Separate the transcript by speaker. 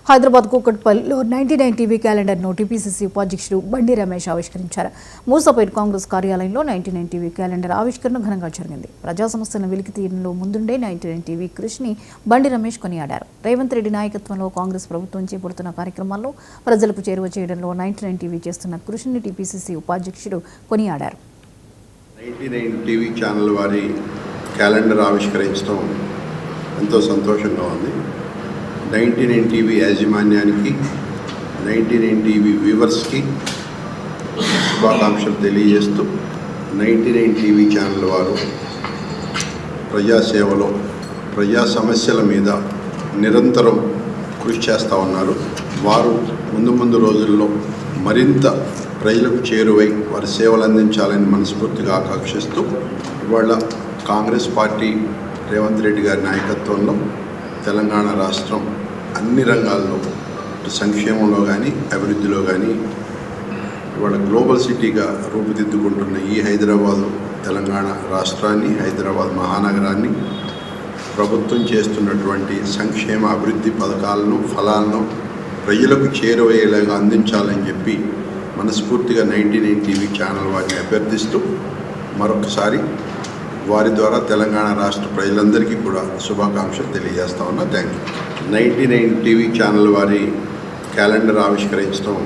Speaker 1: హైదరాబాద్ కూకట్పల్లిలో 99 TV క్యాలెండర్ను TPCC ఉపాధ్యక్షుడు బండి రమేష్ ఆవిష్కరించారు. మూసాపేట్ కాంగ్రెస్ కార్యాలయంలో 99 టీవీ క్యాలెండర్ ఆవిష్కరణ ఘనంగా జరిగింది. ప్రజా సమస్యలను వెలికి తీయడంలో ముందుండే 99 టీవీ కృషిని బండి రమేష్ కొనియాడారు. రేవంత్ రెడ్డి నాయకత్వంలో కాంగ్రెస్ ప్రభుత్వం చేపడుతున్న కార్యక్రమాల్లో ప్రజలకు చేరువ చేయడంలో 99 టీవీ చేస్తున్న కృషిని టీపీసీసీ ఉపాధ్యక్షుడు కొనియాడారు.
Speaker 2: 99 టీవీ ఛానల్ వారి క్యాలెండర్ ఆవిష్కరించడం ఎంతో సంతోషంగా ఉంది. 99 టీవీ యాజమాన్యానికి 99 టీవీ వ్యూవర్స్కి శుభాకాంక్షలు తెలియజేస్తూ 99 టీవీ ఛానల్ వారు ప్రజాసేవలో ప్రజా సమస్యల మీద నిరంతరం కృషి చేస్తూ ఉన్నారు. వారు ముందు రోజుల్లో మరింత ప్రజలకు చేరువై వారి సేవలు అందించాలని మనస్ఫూర్తిగా ఆకాంక్షిస్తూ ఇవాళ కాంగ్రెస్ పార్టీ రేవంత్ రెడ్డి గారి నాయకత్వంలో తెలంగాణ రాష్ట్రం అన్ని రంగాల్లో సంక్షేమంలో కానీ అభివృద్ధిలో కానీ ఇవాళ గ్లోబల్ సిటీగా రూపుదిద్దుకుంటున్న ఈ హైదరాబాదు తెలంగాణ రాష్ట్రాన్ని, హైదరాబాద్ మహానగరాన్ని ప్రభుత్వం చేస్తున్నటువంటి సంక్షేమ అభివృద్ధి పథకాలను ఫలాలను ప్రజలకు చేరువయ్యేలాగా అందించాలని చెప్పి మనస్ఫూర్తిగా 99 టీవీ ఛానల్ వారిని అభ్యర్థిస్తూ మరొకసారి వారి ద్వారా తెలంగాణ రాష్ట్ర ప్రజలందరికీ కూడా శుభాకాంక్షలు తెలియజేస్తా ఉన్నా. Thank you. 99 టీవీ ఛానల్ వారి క్యాలెండర్ ఆవిష్కరించడం